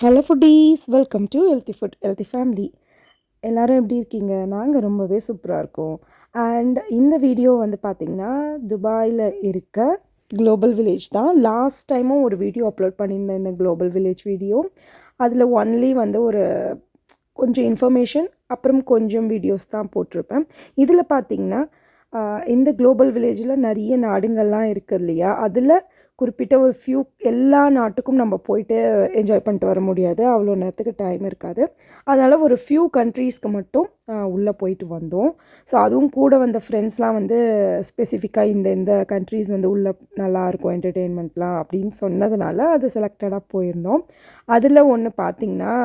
Hello foodies, welcome to healthy food healthy family. எல்லோரும் எப்படி இருக்கீங்க? நாங்கள் ரொம்பவே சூப்பராக இருக்கோம். அண்ட் இந்த வீடியோ வந்து பார்த்திங்கன்னா துபாயில் இருக்க குளோபல் வில்லேஜ் தான். லாஸ்ட் டைமும் ஒரு வீடியோ அப்லோட் பண்ணியிருந்தேன், இந்த குளோபல் வில்லேஜ் வீடியோ. அதில் ஒன்லி வந்து ஒரு கொஞ்சம் இன்ஃபர்மேஷன் அப்புறம் கொஞ்சம் வீடியோஸ் தான் போட்டிருப்பேன். இதில் பார்த்திங்கன்னா இந்த குளோபல் வில்லேஜில் நிறைய நாடுங்கள்லாம் இருக்குது இல்லையா, அதில் குறிப்பிட்ட ஒரு ஃபியூ எல்லா நாட்டுக்கும் நம்ம போயிட்டு என்ஜாய் பண்ணிட்டு வர முடியாது, அவ்வளோ நேரத்துக்கு டைம் இருக்காது. அதனால் ஒரு ஃபியூ கண்ட்ரீஸ்க்கு மட்டும் உள்ளே போயிட்டு வந்தோம். ஸோ அதுவும் கூட வந்த ஃப்ரெண்ட்ஸ்லாம் வந்து ஸ்பெசிஃபிக்காக இந்த கண்ட்ரீஸ் வந்து உள்ளே நல்லாயிருக்கும் என்டர்டெயின்மெண்ட்லாம் அப்படின்னு சொன்னதுனால அது செலக்டடாக போயிருந்தோம். அதில் ஒன்று பார்த்திங்கன்னா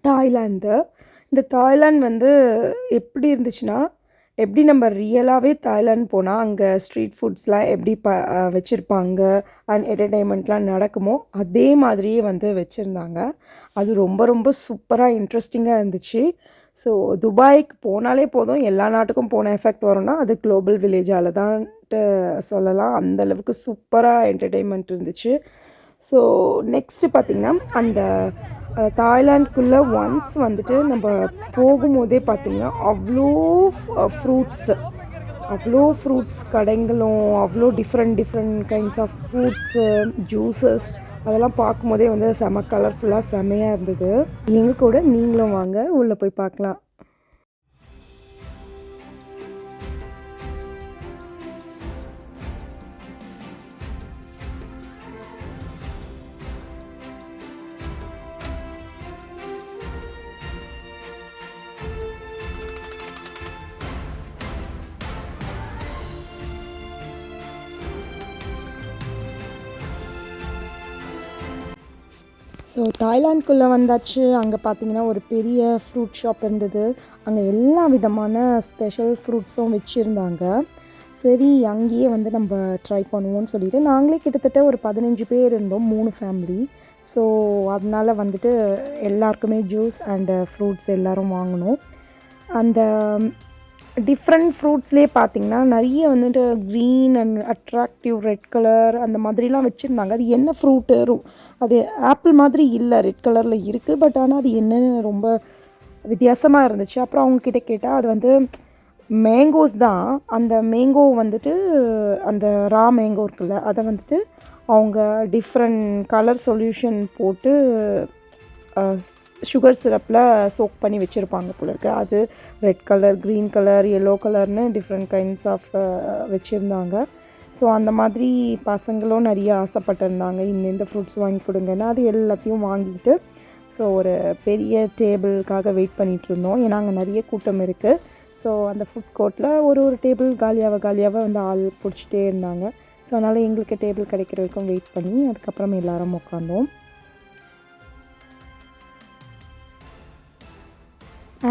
தாய்லாந்து. இந்த தாய்லாந்து வந்து எப்படி இருந்துச்சுன்னா, எப்படி நம்ம ரியலாகவே தாய்லாந்து போனால் அங்கே ஸ்ட்ரீட் ஃபுட்ஸ்லாம் எப்படி வச்சுருப்பாங்க அண்ட் என்டர்டெயின்மெண்ட்லாம் நடக்குமோ அதே மாதிரியே வந்து வச்சுருந்தாங்க. அது ரொம்ப ரொம்ப சூப்பராக இன்ட்ரெஸ்டிங்காக இருந்துச்சு. ஸோ துபாய்க்கு போனாலே போதும், எல்லா நாட்டுக்கும் போன எஃபெக்ட் வரும்னா அது குளோபல் வில்லேஜால் தான்ட்டு சொல்லலாம். அந்தளவுக்கு சூப்பராக என்டர்டெயின்மெண்ட் இருந்துச்சு. ஸோ நெக்ஸ்ட்டு பார்த்திங்கன்னா அந்த தாய்லாந்துக்குள்ளே ஒன்ஸ் வந்துட்டு நம்ம போகும்போதே பார்த்திங்கன்னா அவ்வளோ ஃப்ரூட்ஸ் கடைங்களும், அவ்வளோ different kinds of fruits, juices அதெல்லாம் பார்க்கும்போதே வந்து செம கலர்ஃபுல்லாக செமையாக இருந்தது. எங்கள் கூட நீங்களும் வாங்க, உள்ளே போய் பார்க்கலாம். ஸோ தாய்லாந்துக்குள்ளே வந்தாச்சு. அங்கே பார்த்திங்கன்னா ஒரு பெரிய ஃப்ரூட் ஷாப் இருந்தது. அங்கே எல்லா விதமான ஸ்பெஷல் ஃப்ரூட்ஸும் வச்சுருந்தாங்க. சரி, அங்கேயே வந்து நம்ம ட்ரை பண்ணுவோம்னு சொல்லிவிட்டு நாங்களே கிட்டத்தட்ட ஒரு 15 பேர் இருந்தோம், 3 ஃபேமிலி. ஸோ அதனால் வந்துட்டு எல்லாருக்குமே ஜூஸ் அண்டு ஃப்ரூட்ஸ் எல்லோரும் வாங்கினோம். அந்த டிஃப்ரெண்ட் ஃப்ரூட்ஸ்லேயே பார்த்திங்கன்னா நிறைய வந்துட்டு green and attractive red colour அந்த மாதிரிலாம் வச்சுருந்தாங்க. அது என்ன ஃப்ரூட்டு, அது ஆப்பிள் மாதிரி இல்லை, ரெட் கலரில் இருக்குது. பட் ஆனால் அது என்னன்னு ரொம்ப வித்தியாசமாக இருந்துச்சு. அப்புறம் அவங்கக்கிட்ட கேட்டால் அது வந்து மேங்கோஸ் தான். அந்த மேங்கோ வந்துட்டு அந்த ரா மேங்கோ இருக்குல்ல, அதை வந்துட்டு அவங்க டிஃப்ரெண்ட் கலர் சொல்யூஷன் போட்டு சுகர் சிரப்பில் சோக் பண்ணி வச்சுருப்பாங்க போல இருக்குது. அது red colour, green colour, yellow கலர்னு டிஃப்ரெண்ட் கைண்ட்ஸ் ஆஃப் வச்சுருந்தாங்க. ஸோ அந்த மாதிரி பசங்களும் நிறைய ஆசைப்பட்டிருந்தாங்க, இந்த ஃப்ரூட்ஸ் வாங்கி கொடுங்கன்னா. அது எல்லாத்தையும் வாங்கிட்டு ஸோ ஒரு பெரிய டேபிளுக்காக வெயிட் பண்ணிகிட்டு இருந்தோம். ஏன்னா அங்கே நிறைய கூட்டம் இருக்குது. ஸோ அந்த ஃபுட் கோர்ட்டில் ஒரு டேபிள் காலியாக வந்து ஆள் பிடிச்சிட்டே இருந்தாங்க. ஸோ அதனால் எங்களுக்கு டேபிள் கிடைக்கிற வரைக்கும் வெயிட் பண்ணி அதுக்கப்புறம் எல்லோரும் உட்காந்தோம்.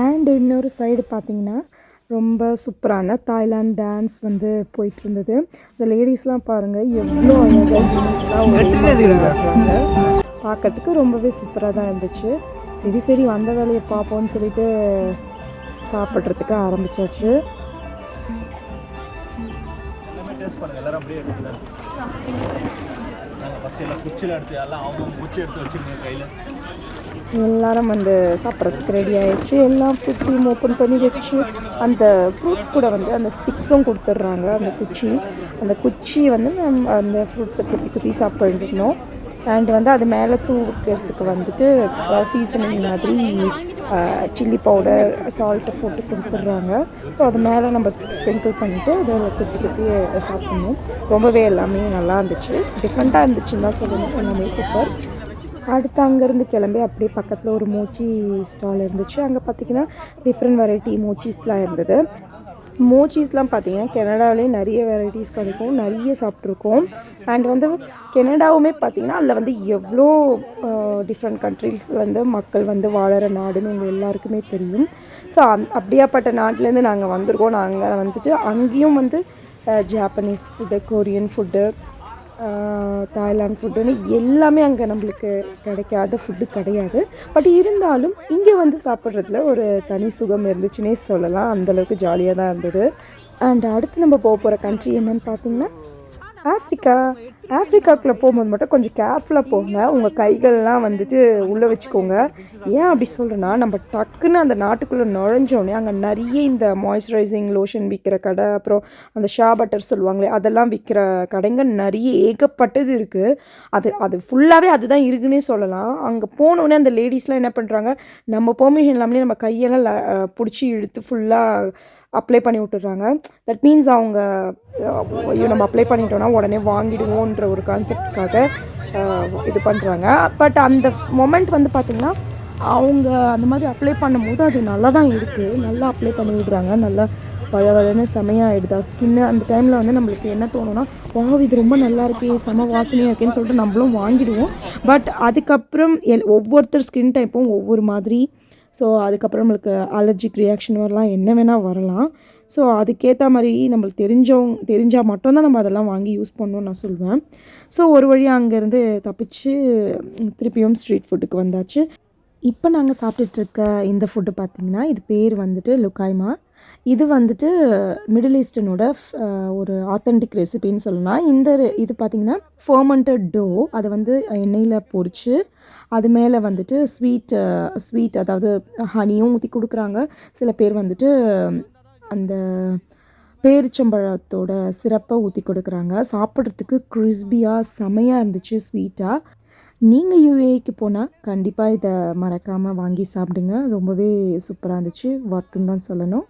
அண்ட் இன்னொரு சைடு பார்த்திங்கன்னா ரொம்ப சூப்பரான தாய்லாந்து டான்ஸ் வந்து போயிட்டுருந்தது. இந்த லேடிஸ்லாம் பாருங்கள் எவ்வளோ அழகாக பார்க்கறதுக்கு ரொம்பவே சூப்பராக தான் இருந்துச்சு. சரி வந்த வேலையை பார்ப்போம்னு சொல்லிட்டு சாப்பிட்றதுக்கு ஆரம்பித்தாச்சு. எல்லாரும் வந்து சாப்பிட்றதுக்கு ரெடி ஆகிடுச்சு. எல்லா ஃப்ரூட்ஸையும் ஓப்பன் பண்ணி வச்சு அந்த ஃப்ரூட்ஸ் கூட வந்து அந்த ஸ்டிக்ஸும் கொடுத்துட்றாங்க. அந்த குச்சி வந்து நம்ம அந்த ஃப்ரூட்ஸை குத்தி சாப்பிட்டுருந்தோம். அண்ட் வந்து அது மேலே தூக்கிறதுக்கு வந்துட்டு சீசனிங் மாதிரி சில்லி பவுடர், சால்ட்டை போட்டு கொடுத்துட்றாங்க. ஸோ அது மேலே நம்ம ஸ்ப்ரிங்கிள் பண்ணிவிட்டு அதை குத்தி சாப்பிட்ணும். ரொம்பவே எல்லாமே நல்லா இருந்துச்சு, டிஃப்ரெண்ட்டாக இருந்துச்சுன்னு தான் சொல்லணும். எல்லாமே சூப்பர். அடுத்து அங்கேருந்து கிளம்பி அப்படியே பக்கத்தில் ஒரு மோச்சி ஸ்டால் இருந்துச்சு. அங்கே பார்த்திங்கன்னா டிஃப்ரெண்ட் வெரைட்டி மோச்சிஸ்லாம் இருந்தது. மோச்சிஸ்லாம் பார்த்திங்கன்னா கனடாவிலே நிறைய வெரைட்டிஸ் கிடைக்கும், நிறைய சாப்பிட்ருக்கோம். அண்ட் வந்து கனடாவுமே பார்த்திங்கன்னா அதில் வந்து எவ்வளோ டிஃப்ரெண்ட் கண்ட்ரீஸ்லேருந்து மக்கள் வந்து வாழற நாடுன்னு உங்கள் எல்லாருக்குமே தெரியும். ஸோ அப்படியாப்பட்ட நாட்டிலேருந்து நாங்கள் வந்திருக்கோம். நாங்கள் வந்துட்டு அங்கேயும் வந்து Japanese food, Korean food, Thailand ஃபுட்டுன்னு எல்லாமே அங்கே நம்மளுக்கு கிடைக்காத ஃபுட்டு கிடையாது. பட் இருந்தாலும் இங்கே வந்து சாப்பிட்றதுல ஒரு தனி சுகம் இருந்துச்சுன்னே சொல்லலாம். அந்தளவுக்கு ஜாலியாக தான் இருந்தது. அண்ட் அடுத்து நம்ம போகிற கண்ட்ரி என்னன்னு பார்த்திங்கன்னா ஆஃப்ரிக்கா. ஆஃப்ரிக்காக்குள்ளே போகும்போது மட்டும் கொஞ்சம் கேர்ஃபுல்லாக போங்க. உங்கள் கைகள்லாம் வந்துட்டு உள்ளே வச்சுக்கோங்க. ஏன் அப்படி சொல்கிறேன்னா, நம்ம டக்குன்னு அந்த நாட்டுக்குள்ளே நுழைஞ்சோடனே அங்கே நிறைய இந்த மாய்ஸ்சரைசிங் லோஷன் விற்கிற கடை, அப்புறம் அந்த ஷா பட்டர் சொல்லுவாங்களே, அதெல்லாம் விற்கிற கடைங்க நிறைய ஏகப்பட்டது இருக்குது. அது ஃபுல்லாகவே அதுதான் இருக்குன்னே சொல்லலாம். அங்கே போனோடனே அந்த லேடிஸ்லாம் என்ன பண்ணுறாங்க, நம்ம பெர்மிஷன் இல்லாமலே நம்ம கையெல்லாம் பிடிச்சி இழுத்து ஃபுல்லாக அப்ளை பண்ணி விட்டுறாங்க. தட் மீன்ஸ் அவங்க ஐயோ நம்ம அப்ளை பண்ணிட்டோன்னா உடனே வாங்கிடுவோன்ற ஒரு கான்செப்டுக்காக இது பண்ணுறாங்க. பட் அந்த மொமெண்ட் வந்து பார்த்திங்கன்னா அவங்க அந்த மாதிரி அப்ளை பண்ணும்போது அது நல்லா தான் இருக்குது. நல்லா அப்ளை பண்ணி விடுறாங்க. நல்லா வழவழன்னு செமையாகிடுதா ஸ்கின்னு. அந்த டைமில் வந்து நம்மளுக்கு என்ன தோணுன்னா, வாவ் இது ரொம்ப நல்லா இருக்கே, செம வாசனையாக இருக்கேன்னு சொல்லிட்டு நம்மளும் வாங்கிடுவோம். பட் அதுக்கப்புறம் ஒவ்வொருத்தர் ஸ்கின் டைப்பும் ஒவ்வொரு மாதிரி. ஸோ அதுக்கப்புறம் நம்மளுக்கு அலர்ஜிக் ரியாக்ஷன் வரலாம், என்ன வேணால் வரலாம். ஸோ அதுக்கேற்ற மாதிரி நம்மளுக்கு தெரிஞ்சால் மட்டும்தான் நம்ம அதெல்லாம் வாங்கி யூஸ் பண்ணணும்னு நான் சொல்வேன். ஸோ ஒரு வழியாக அங்கேருந்து தப்பிச்சு திருப்பியும் ஸ்ட்ரீட் ஃபுட்டுக்கு வந்தாச்சு. இப்போ நாங்கள் சாப்பிட்டுட்ருக்க இந்த ஃபுட்டு பார்த்திங்கன்னா, இது பேர் வந்துட்டு லுக்காய்மா. இது வந்துட்டு மிடில் ஈஸ்டர்னோட ஒரு ஆத்தென்டிக் ரெசிபின்னு சொல்லலாம். இது பார்த்திங்கன்னா ஃபர்மெண்டட் டோ, அதை வந்து எண்ணெயில் பொரித்து அது மேலே வந்துட்டு ஸ்வீட் அதாவது ஹனியும் ஊற்றி கொடுக்குறாங்க. சில பேர் வந்துட்டு அந்த பேரிச்சம்பழத்தோட சிரப்பை ஊற்றி கொடுக்குறாங்க. சாப்பிட்றதுக்கு கிறிஸ்பியாக செமையாக இருந்துச்சு, ஸ்வீட்டாக. நீங்கள் யுஏக்கு போனால் கண்டிப்பாக இதை மறக்காமல் வாங்கி சாப்பிடுங்க. ரொம்பவே சூப்பராக இருந்துச்சு, வர்த்துன்னு தான் சொல்லணும்.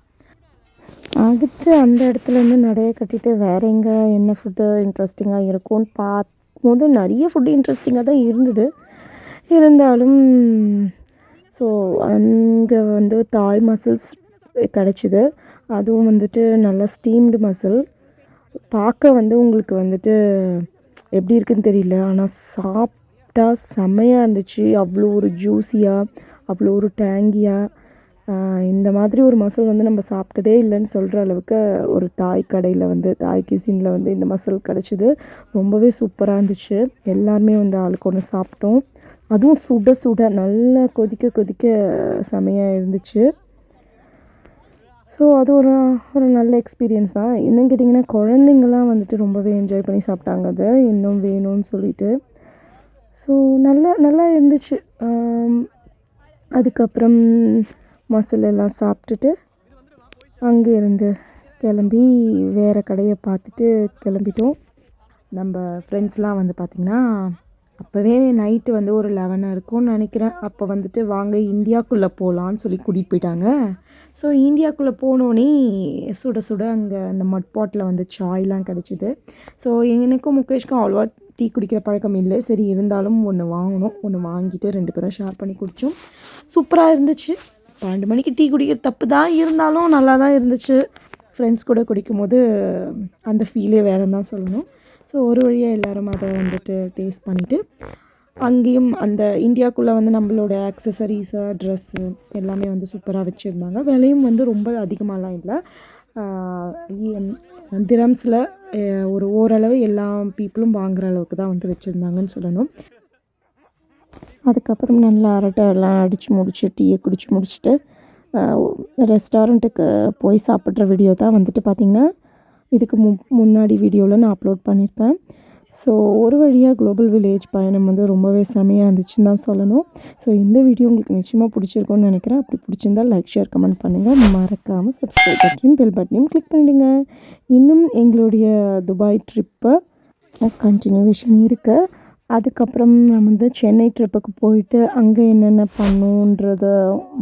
அடுத்து அந்த இடத்துலேருந்து நடைய கட்டிட்டு வேறு எங்கே என்ன ஃபுட்டு இன்ட்ரெஸ்டிங்காக இருக்கும்னு பார்க்கும்போது நிறைய ஃபுட்டு இன்ட்ரெஸ்டிங்காக தான் இருந்தது. இருந்தாலும் ஸோ அங்கே வந்து தாய் மசில்ஸ் கிடச்சிது. அதுவும் வந்துட்டு நல்லா ஸ்டீம்டு மசில். பார்க்க வந்து உங்களுக்கு வந்துட்டு எப்படி இருக்குதுன்னு தெரியல, ஆனால் சாப்பிட்டா செம்மையாக இருந்துச்சு. அவ்வளோ ஒரு ஜூஸியாக, அவ்வளோ ஒரு டேங்கியாக. இந்த மாதிரி ஒரு மசில் வந்து நம்ம சாப்பிட்டதே இல்லைன்னு சொல்கிற அளவுக்கு ஒரு தாய் கடையில் வந்து தாய் கிசினில் வந்து இந்த மசில் கிடச்சிது. ரொம்பவே சூப்பராக இருந்துச்சு. எல்லாருமே வந்து ஆளுக்கு ஒன்று சாப்பிட்டோம். அதுவும் சுட சுட நல்லா கொதிக்க செமையாக இருந்துச்சு. ஸோ அது ஒரு நல்ல எக்ஸ்பீரியன்ஸ் தான். இன்னும் கேட்டிங்கன்னா குழந்தைங்கள்லாம் வந்துட்டு ரொம்பவே என்ஜாய் பண்ணி சாப்பிட்டாங்க அதை, இன்னும் வேணும்னு சொல்லிட்டு. ஸோ நல்லா இருந்துச்சு. அதுக்கப்புறம் மசாலா எல்லாம் சாப்பிட்டுட்டு அங்கேருந்து கிளம்பி வேறு கடையை பார்த்துட்டு கிளம்பிட்டோம். நம்ம ஃப்ரெண்ட்ஸ்லாம் வந்து பார்த்திங்கன்னா அப்போவே நைட்டு வந்து ஒரு 11 இருக்கும்னு நினைக்கிறேன். அப்போ வந்துட்டு வாங்க இந்தியாக்குள்ளே போகலான்னு சொல்லி கூட்டிகிட்டு போயிட்டாங்க. ஸோ இந்தியாக்குள்ளே போனோடனே சுட சுட அங்கே அந்த மட் பாட்டில் வந்து சாய்லாம் கிடச்சிது. ஸோ எனக்கும் முகேஷ்க்கும் அவ்வளோவா டீ குடிக்கிற பழக்கம் இல்லை. சரி இருந்தாலும் ஒன்று வாங்கினோம். ஒன்று வாங்கிட்டு 2 பேரும் ஷேர் பண்ணி குடித்தோம். சூப்பராக இருந்துச்சு. 12 மணிக்கு டீ குடிக்கிற தப்பு தான், இருந்தாலும் நல்லா தான் இருந்துச்சு. ஃப்ரெண்ட்ஸ் கூட குடிக்கும்போது அந்த ஃபீலே வேறுன்னு தான் சொல்லணும். ஸோ ஒரு வழியாக எல்லோரும் அதை வந்துட்டு டேஸ்ட் பண்ணிவிட்டு அங்கேயும் அந்த இந்தியாவுக்குள்ளே வந்து நம்மளோட ஆக்சசரிஸு, ட்ரெஸ்ஸு எல்லாமே வந்து சூப்பராக வச்சுருந்தாங்க. விலையும் வந்து ரொம்ப அதிகமாகலாம் இல்லை. திரம்ஸில் ஒரு ஓரளவு எல்லா பீப்புளும் வாங்குகிற அளவுக்கு தான் வந்து வச்சுருந்தாங்கன்னு சொல்லணும். அதுக்கப்புறம் நல்லா அரட்டை எல்லாம் அடித்து முடிச்சு டீயை குடித்து முடிச்சுட்டு ரெஸ்டாரண்ட்டுக்கு போய் சாப்பிட்ற வீடியோ தான் வந்துட்டு பார்த்திங்கன்னா இதுக்கு முன்னாடி வீடியோவில் நான் அப்லோட் பண்ணியிருப்பேன். ஸோ ஒரு வழியாக குளோபல் வில்லேஜ் பயணம் வந்து ரொம்பவே செமையாக இருந்துச்சுன்னு தான் சொல்லணும். ஸோ இந்த வீடியோ உங்களுக்கு நிச்சயமாக பிடிச்சிருக்கும்னு நினைக்கிறேன். அப்படி பிடிச்சிருந்தால் லைக், ஷேர், கமெண்ட் பண்ணுங்கள். மறக்காமல் சப்ஸ்கிரைப் பட்டனையும் பெல் பட்டனையும் கிளிக் பண்ணிவிடுங்க. இன்னும் எங்களுடைய துபாய் ட்ரிப்பை கண்டினியூவேஷன் இருக்குது. அதுக்கப்புறம் நம்ம வந்து சென்னை ட்ரிப்புக்கு போயிட்டு அங்கே என்னென்ன பண்ணுன்றத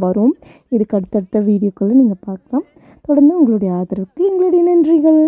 வரும். இதுக்கு அடுத்தடுத்த வீடியோக்களை நீங்கள் பார்க்கலாம். தொடர்ந்து உங்களுடைய ஆதரவுக்கு எங்களுடைய நன்றிகள்.